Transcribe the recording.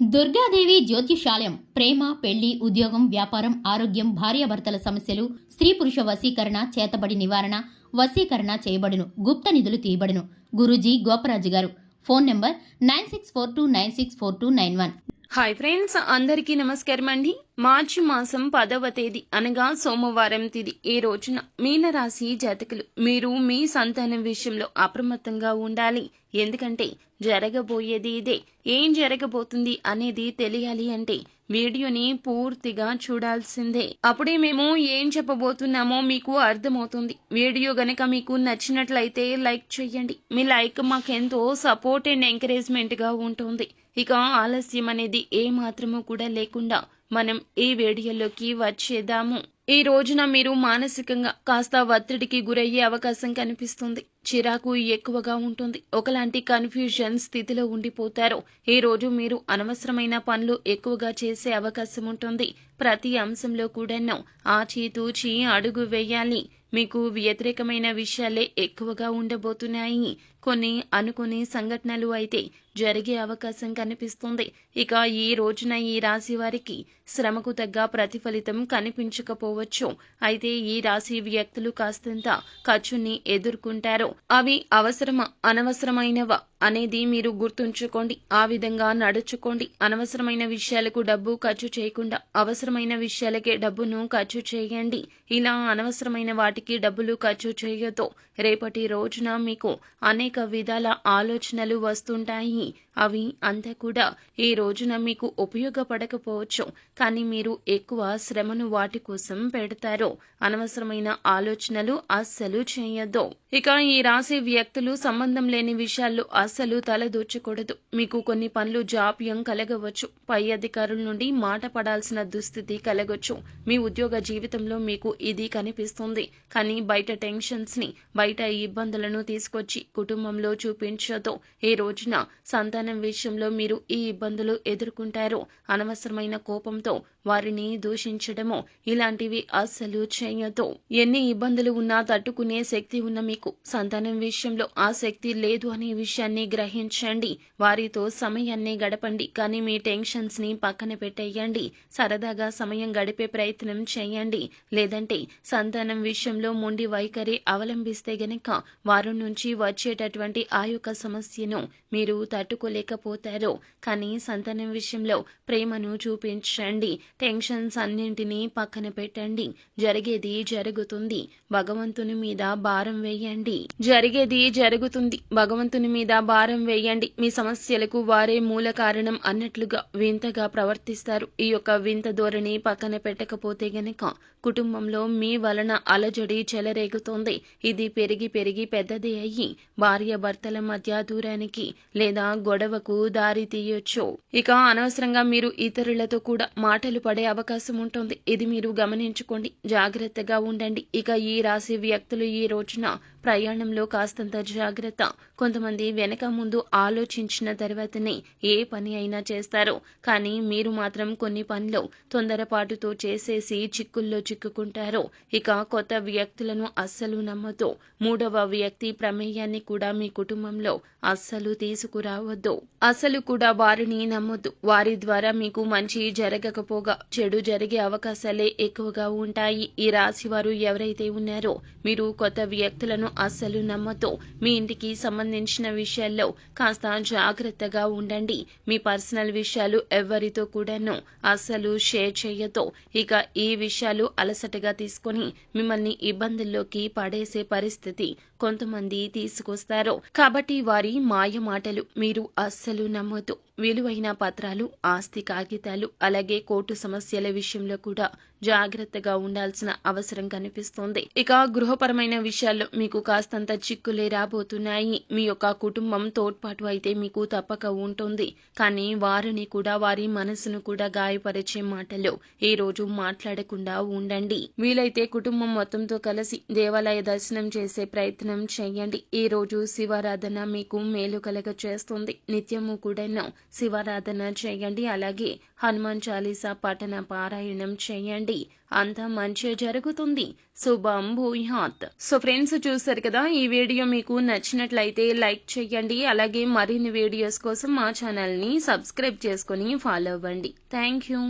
దుర్గాదేవి జ్యోతిషాలయం ప్రేమ, పెళ్లి, ఉద్యోగం, వ్యాపారం, ఆరోగ్యం, భార్యాభర్తల సమస్యలు, స్త్రీ పురుష వశీకరణ, చేతబడి నివారణ, వశీకరణ చేయబడును. గుప్త నిధులు తీయబడును. గురూజీ గోపరాజు గారు. Phone number 9642964291. హాయ్ ఫ్రెండ్స్, అందరికీ నమస్కారం అండి. మార్చి మాసం 10వ తేదీ అనగా సోమవారం తిది. ఈ రోజున మీనరాశి జాతకులు మీరు మీ సంతానం విషయంలో అప్రమత్తంగా ఉండాలి. ఎందుకంటే జరగబోయేది ఇదే. ఏం జరగబోతుంది అనేది తెలియాలి అంటే వీడియోని పూర్తిగా చూడాల్సిందే. అప్పుడే మేము ఏం చెప్పబోతున్నామో మీకు అర్థమవుతుంది. వీడియో గనక మీకు నచ్చినట్లయితే లైక్ చేయండి. మీ లైక్ మాకెంతో సపోర్ట్ అండ్ ఎంకరేజ్మెంట్ గా ఉంటుంది. ఇక ఆలస్యం అనేది ఏ మాత్రము కూడా లేకుండా మనం ఈ వీడియోలోకి వచ్చేద్దాము. ఈ రోజున మీరు మానసికంగా కాస్త ఒత్తిడికి గురయ్యే అవకాశం కనిపిస్తుంది. చిరాకు ఎక్కువగా ఉంటుంది. ఒకలాంటి కన్ఫ్యూజన్ స్థితిలో ఉండిపోతారు. ఈ రోజు మీరు అనవసరమైన పనులు ఎక్కువగా చేసే అవకాశం ఉంటుంది. ప్రతి అంశంలో కూడాను ఆచితూచి అడుగు వేయాలి. మీకు వ్యతిరేకమైన విషయాలే ఎక్కువగా ఉండబోతున్నాయి. కొన్ని అనుకునే సంఘటనలు అయితే జరిగే అవకాశం కనిపిస్తుంది. ఇక ఈ రోజున ఈ రాశి వారికి శ్రమకు తగ్గ ప్రతిఫలితం కనిపించకపోవచ్చు. అయితే ఈ రాశి వ్యక్తులు కాస్తంత ఖర్చుని ఎదుర్కొంటారు. అవి అవసరమా అనవసరమైనవా అనేది మీరు గుర్తుంచుకోండి. ఆ విధంగా నడుచుకోండి. అనవసరమైన విషయాలకు డబ్బు ఖర్చు చేయకుండా అవసరమైన విషయాలకే డబ్బును ఖర్చు చేయండి. ఇలా అనవసరమైన వాటికి డబ్బులు ఖర్చు చేయొద్దు. రేపటి రోజున మీకు అనేక విధాల ఆలోచనలు వస్తుంటాయి. అవి అంతా కూడా ఈ రోజున మీకు ఉపయోగపడకపోవచ్చు. కానీ మీరు ఎక్కువ శ్రమను వాటి కోసం పెడతారు. అనవసరమైన ఆలోచనలు అస్సలు చేయొద్దు. ఇక ఈ రాశి వ్యక్తులు సంబంధం లేని విషయాల్లో అస్సలు తలదూర్చకూడదు. మీకు కొన్ని పనులు జాప్యం కలగవచ్చు. పై అధికారుల నుండి మాట పడాల్సిన దుస్థితి కలగొచ్చు. మీ ఉద్యోగ జీవితంలో మీకు ఇది కనిపిస్తుంది. కానీ బయట టెన్షన్స్ ని, బయట ఇబ్బందులను తీసుకొచ్చి కుటుంబంలో చూపించొద్దు. ఈ రోజున సంతానం విషయంలో మీరు ఈ ఇబ్బందులు ఎదుర్కొంటారు. అనవసరమైన కోపంతో వారిని దూషించడము ఇలాంటివి అస్సలు చేయొద్దు. ఎన్ని ఇబ్బందులు ఉన్నా తట్టుకునే శక్తి ఉన్న మీకు సంతానం విషయంలో ఆ శక్తి లేదు అనే విషయాన్ని గ్రహించండి. వారితో సమయాన్ని గడపండి. కానీ మీ టెన్షన్స్ ని పక్కన పెట్టేయండి. సరదాగా సమయం గడిపే ప్రయత్నం చేయండి. లేదంటే సంతానం విషయంలో మొండి వైఖరి అవలంబిస్తే గనక వారి నుంచి వచ్చేటటువంటి ఆ యొక్క సమస్యను మీరు తట్టుకోలేకపోతారు. కానీ సంతానం విషయంలో ప్రేమను చూపించండి. టెన్షన్స్ అన్నింటినీ పక్కన పెట్టండి. జరిగేది జరుగుతుంది. భగవంతుని మీద భారం వేయండి. జరిగేది జరుగుతుంది. భగవంతుని మీద భారం వేయండి. మీ సమస్యలకు వారే మూల కారణం అన్నట్లుగా వింతగా ప్రవర్తిస్తారు. ఈ యొక్క వింత ధోరణి పక్కన పెట్టకపోతే గనక కుటుంబంలో మీ వలన అలజడి చెలరేగుతోంది. ఇది పెరిగి పెరిగి పెద్దది అయ్యి భార్య భర్తల మధ్య దూరానికి లేదా గొడవకు దారి తీయొచ్చు. ఇక అనవసరంగా మీరు ఇతరులతో కూడా మాటలు పడే అవకాశం ఉంటుంది. ఇది మీరు గమనించుకోండి. జాగ్రత్తగా ఉండండి. ఇక ఈ రాశి వ్యక్తులు ఈ రోజున ప్రయాణంలో కాస్తంత జాగ్రత్త. కొంతమంది వెనక ముందు ఆలోచించిన తర్వాతనే ఏ పని అయినా చేస్తారు. కానీ మీరు మాత్రం కొన్ని పనులు తొందరపాటుతో చేసేసి చిక్కుల్లో చిక్కుకుంటారు. ఇక కొత్త వ్యక్తులను అస్సలు నమ్మొద్దు. మూడవ వ్యక్తి ప్రమేయాన్ని కూడా మీ కుటుంబంలో అస్సలు తీసుకురావద్దు. అసలు కూడా వారిని నమ్మొద్దు. వారి ద్వారా మీకు మంచి జరగకపోగా చెడు జరిగే అవకాశాలే ఎక్కువగా ఉంటాయి. ఈ రాశి వారు ఎవరైతే ఉన్నారో మీరు కొత్త వ్యక్తులను అస్సలు నమ్మొద్దు. మీ ఇంటికి సంబంధించిన విషయాల్లో కాస్త జాగ్రత్తగా ఉండండి. మీ పర్సనల్ విషయాలు ఎవరితో కూడాను అస్సలు షేర్ చేయొద్దు. ఇక ఈ విషయాలు అలసటగా తీసుకొని మిమ్మల్ని ఇబ్బందుల్లోకి పడేసే పరిస్థితి కొంతమంది తీసుకొస్తారు. కాబట్టి వారి మాయ మాటలు మీరు అస్సలు నమ్మొద్దు. విలువైన పత్రాలు, ఆస్తి కాగితాలు, అలాగే కోర్టు సమస్యల విషయంలో కూడా జాగ్రత్తగా ఉండాల్సిన అవసరం కనిపిస్తోంది. ఇక గృహపరమైన విషయాల్లో మీకు కాస్తంత చిక్కులే రాబోతున్నాయి. మీ యొక్క కుటుంబం తోడ్పాటు అయితే మీకు తప్పక ఉంటుంది. కానీ వారిని కూడా వారి మనసును కూడా గాయపరిచే మాటలు ఈ రోజు మాట్లాడకుండా ఉండండి. వీలైతే కుటుంబం మొత్తంతో కలిసి దేవాలయ దర్శనం చేసే ప్రయత్నం చేయండి. ఈ రోజు శివారాధన మీకు మేలు కలగ చేస్తుంది. నిత్యము కూడాను శివారాధన చేయండి. అలాగే హనుమాన్ చాలీసా పఠన పారాయణం చేయండి. అంతా మంచి జరుగుతుంది. శుభం భూయాత్. సో ఫ్రెండ్స్, చూసారు కదా, ఈ వీడియో మీకు నచ్చినట్లయితే లైక్ చేయండి. అలాగే మరిన్ని వీడియోస్ కోసం మా ఛానల్ని సబ్స్క్రైబ్ చేసుకొని ఫాలో అవ్వండి. Thank you.